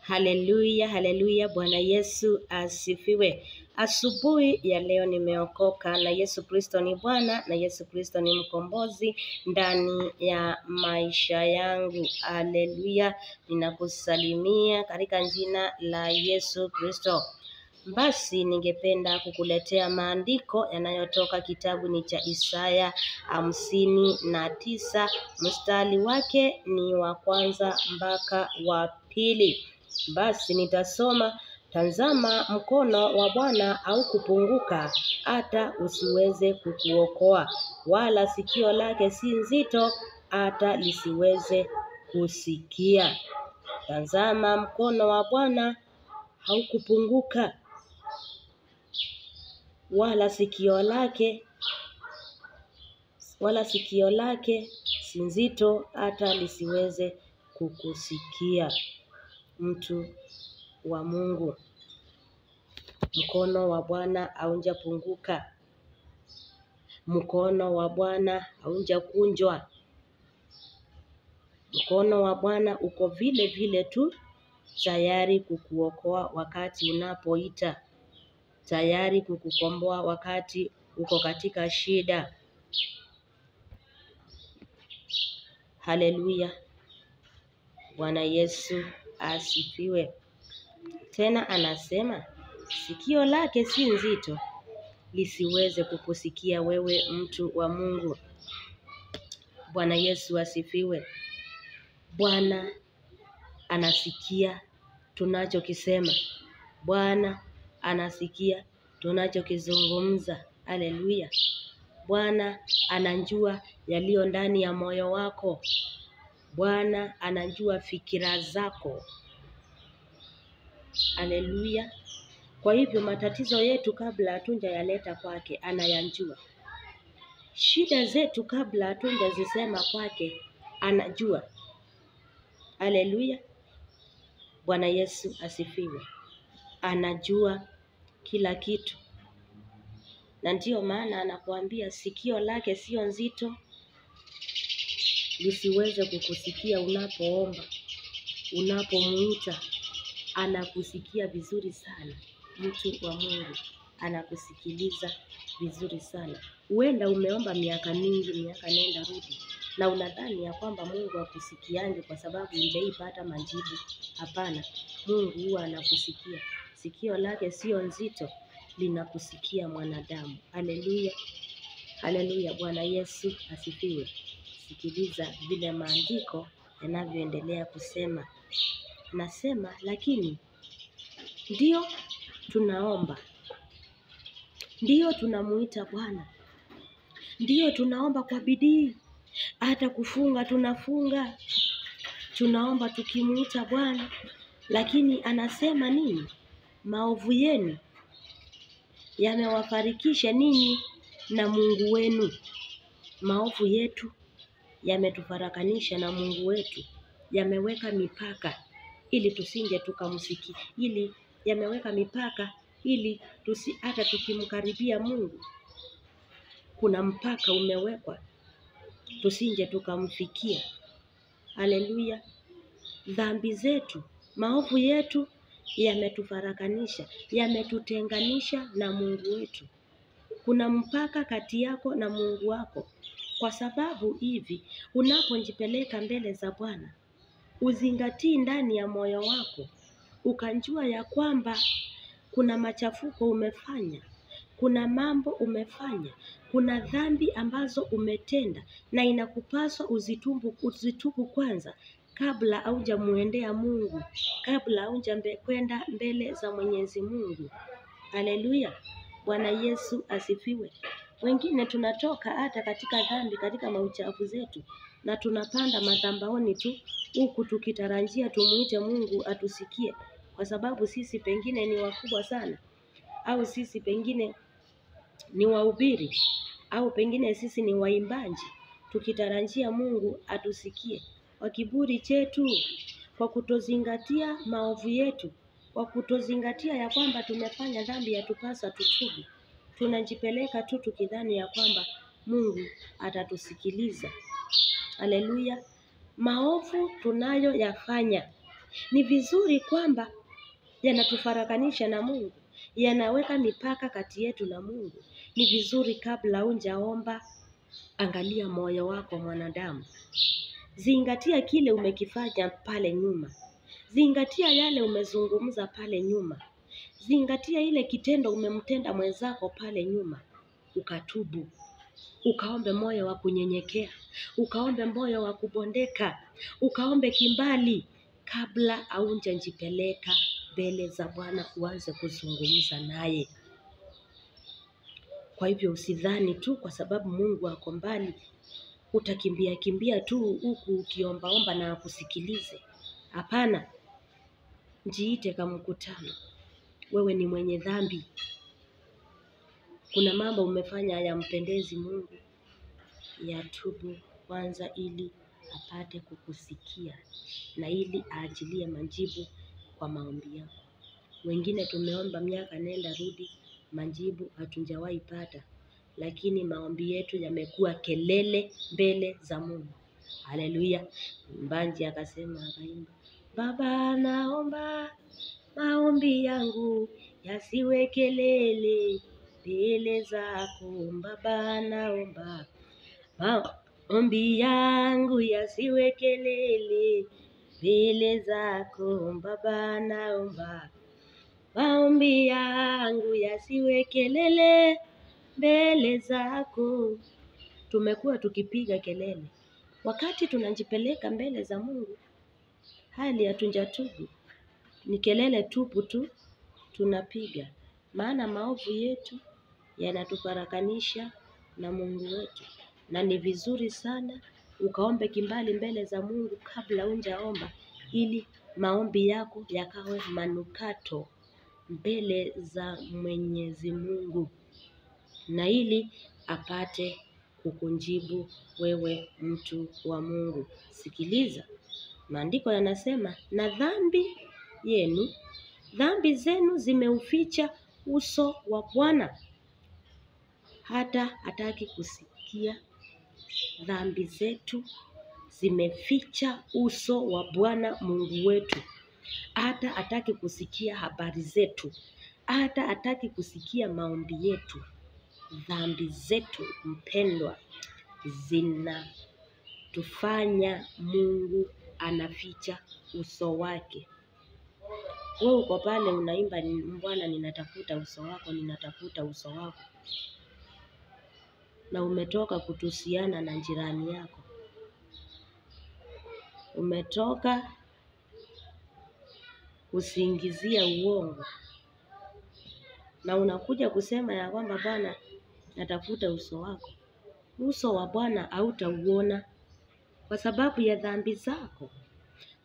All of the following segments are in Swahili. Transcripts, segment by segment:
Haleluya, haleluya, Bwana Yesu asifiwe. Asubuhi ya leo nimeokoka na Yesu Kristo ni Bwana na Yesu Kristo ni mkombozi ndani ya maisha yangu. Haleluya, ninakusalimia katika jina la Yesu Kristo. Basi ningependa kukuletea maandiko yanayotoka kitabu ni cha Isaya 59 mstari wake ni wa kwanza mpaka wa pili. Basi nitasoma. Tazama, mkono wa Bwana haukupunguka hata usiweze kukuokoa, wala sikio lake si nzito hata lisiweze kusikia. Tazama, mkono wa Bwana haukupunguka wala sikio lake si nzito hata lisiweze kukusikia. Mtu wa Mungu, mkono wa Bwana haujapunguka, mkono wa Bwana haujakunjwa, mkono wa Bwana uko vile vile tu, tayari kukuokoa wakati unapoita, tayari kukukomboa wakati uko katika shida. Haleluya, Bwana Yesu asifiwe. Tena anasema sikio lake si nzito lisiweze kukusikia wewe, mtu wa Mungu. Bwana Yesu asifiwe. Bwana anasikia tunachokisema. Bwana anasikia tunachokizungumza. Haleluya. Bwana anajua yaliyo ndani ya moyo wako. Bwana anajua fikira zako. Haleluya. Kwa hivyo matatizo yetu kabla hatujayaleta kwake anayajua. Shida zetu kabla hatujazisema kwake anajua. Haleluya. Bwana Yesu asifiwe. Anajua kila kitu. Na ndiyo maana anakuambia sikio lake sio nzito lisiweze kukusikia unapoomba, unapomuita. Anakusikia vizuri sana. Mtu wa Mungu anakusikiliza vizuri sana. Huenda umeomba miaka mingi, miaka nenda rudi, na unadhani ya kwamba Mungu akusikiange kwa sababu hujaipata majibu. Hapana, Mungu huwa anakusikia. Sikio lake sio nzito, linakusikia mwanadamu. Haleluya, haleluya, Bwana Yesu asifiwe. Sikiliza vile maandiko yanavyoendelea kusema. Nasema, lakini ndio tunaomba, ndio tunamuita Bwana, ndio tunaomba kwa bidii, hata kufunga tunafunga, tunaomba tukimuita Bwana. Lakini anasema nini? Maovu yenu yamewafarikisha ninyi na Mungu wenu. Maovu yetu yametufarakanisha na Mungu wetu, yameweka mipaka ili tusinge tukamsikia, ili yameweka mipaka ili hata tukimkaribia Mungu kuna mpaka umewekwa tusinge tukamfikia. Haleluya. Dhambi zetu, maovu yetu yametufarakanisha, yametutenganisha na Mungu wetu. Kuna mpaka kati yako na Mungu wako. Kwa sababu hivi, unapojipeleka mbele za Bwana, uzingatii ndani ya moyo wako, ukanjua ya kwamba kuna machafuko umefanya, kuna mambo umefanya, kuna dhambi ambazo umetenda, na inakupaswa uzitubu kwanza kabla haujamuendea Mungu, kabla haujakwenda mbele za Mwenyezi Mungu. Haleluya. Bwana Yesu asifiwe. Wengine tunatoka hata katika dhambi, katika mauchafu zetu, na tunapanda madhabahuni tu huku tukitarajia tumuite Mungu atusikie, kwa sababu sisi pengine ni wakubwa sana, au sisi pengine ni wahubiri, au pengine sisi ni waimbaji, tukitarajia Mungu atusikie. Kwa kiburi chetu, kwa kutozingatia maovu yetu, kwa kutozingatia ya kwamba tumefanya dhambi yatupasa tutubu, tunajipeleka tu tukidhani ya kwamba Mungu atatusikiliza. Haleluya. Maovu tunayo yafanya Ni vizuri kwamba yanatufarakanisha na Mungu, yanaweka mipaka kati yetu na Mungu. Ni vizuri kabla hujaomba, angalia moyo wako mwanadamu. Zingatia kile umekifanya pale nyuma. Zingatia yale umezungumza pale nyuma. Zingatia ile kitendo umemtenda mwenzako pale nyuma. Ukatubu. Ukaombe moyo wa kunyenyekea. Ukaombe moyo wa kubondeka. Ukaombe kimbali kabla haujajipeleka mbele za Bwana uanze kuzungumza naye. Kwa hivyo usidhani tu kwa sababu Mungu ako mbali utakimbia tu huku ukiombaomba na akusikilize. Hapana. Jiite kama mkutano. Wewe ni mwenye dhambi. Kuna mambo umefanya hayampendezi Mungu. Yatubu kwanza ili apate kukusikia na ili aachilie majibu kwa maombi yako. Wengine tumeomba miaka nenda rudi, majibu hatujawahi pata, lakini maombi yetu yamekuwa kelele mbele za Mungu. Haleluya. Mbanji akaimba, Baba naomba maombi yangu yasiwe kelele mbele zako. Baba naomba maombi yangu yasiwe kelele mbele zako. Baba naomba maombi yangu yasiwe kelele mbele zako. Tumekuwa tukipiga kelele wakati tunajipeleka mbele za Mungu, hali hatujatubu. Ni kelele tupu tu tunapiga, maana maovu yetu yanatufarakanisha na Mungu wetu. Na ni vizuri sana ukaombe kimbali mbele za Mungu kabla hujaomba, ili maombi yako yakawe manukato mbele za Mwenyezi Mungu, na ili apate kukujibu wewe mtu wa Mungu. Sikiliza, maandiko yanasema, na dhambi zenu zimeuficha uso wa Bwana, hata hataki kusikia. Dhambi zetu zimeficha uso wa Bwana Mungu wetu, hata hataki kusikia habari zetu, hata hataki kusikia maombi yetu. Dhambi zetu mpendwa, zinatufanya Mungu anaficha uso wake. Wewe uko pale unaimba, Bwana ninatafuta uso wako, ninatafuta uso wako, na umetoka kutusiana na jirani yako, umetoka kusingizia uongo, na unakuja kusema ya kwamba Bwana natafuta uso wako. Uso wa Bwana hautauona kwa sababu ya dhambi zako,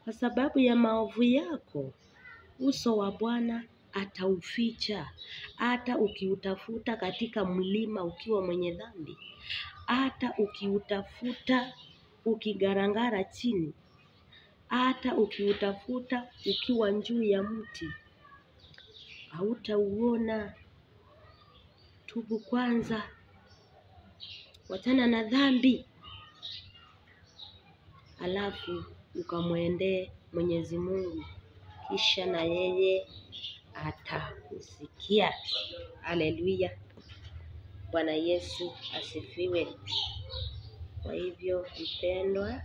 kwa sababu ya maovu yako. Uso wa Bwana atauficha, hata ukiutafuta katika mlima ukiwa mwenye dhambi, hata ukiutafuta ukigarangara chini, hata ukiutafuta ukiwa juu ya mti, hautauona. Tubu kwanza, wachana na dhambi, alafu ukamwendee Mwenyezi Mungu, kisha na yeye atakusikia. Haleluya. Bwana Yesu asifiwe. Kwa hivyo mpendwa,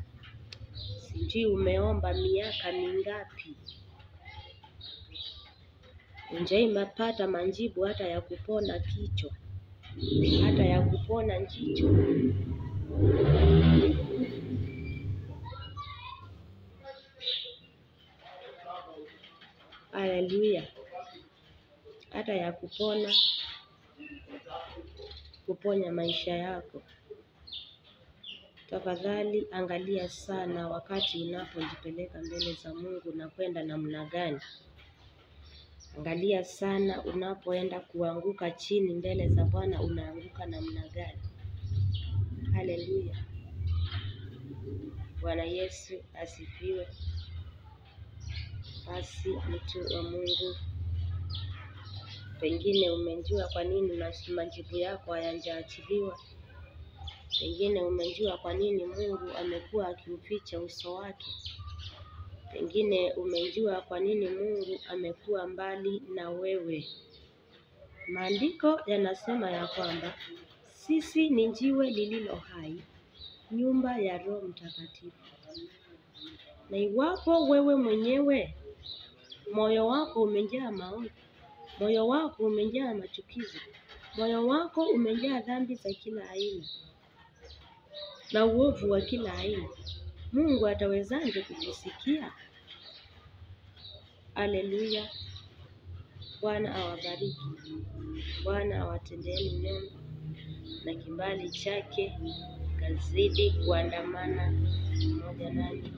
sijui umeomba miaka mingapi, unjaimapata majibu hata ya kupona kichwa, hata ya kupona jicho. Haleluya. Hata ya kuponya maisha yako. Tafadhali angalia sana wakati unapojipeleka mbele za Mungu na kwenda namna gani. Angalia sana unapoenda kuanguka chini mbele za Bwana, unaanguka namna gani. Haleluya. Bwana Yesu asifiwe. Basi mtu wa Mungu, pengine umejua kwa nini majibu yako hayajaachiliwa. Pengine umejua kwa nini Mungu amekuwa akiuficha uso wake. Pengine umejua kwa nini Mungu amekuwa mbali na wewe. Maandiko yanasema ya kwamba sisi ni jiwe lililo hai, nyumba ya Roho Mtakatifu. Na iwapo wewe mwenyewe moyo wako umejaa maovu, moyo wako umejaa machukizo, moyo wako umejaa dhambi za kila aina na uovu wa kila aina, Mungu atawezaje kukusikia? Haleluya. Bwana awabariki. Bwana awatendeeni mema na kibali chake kazidi kuandamana pamoja nanyi.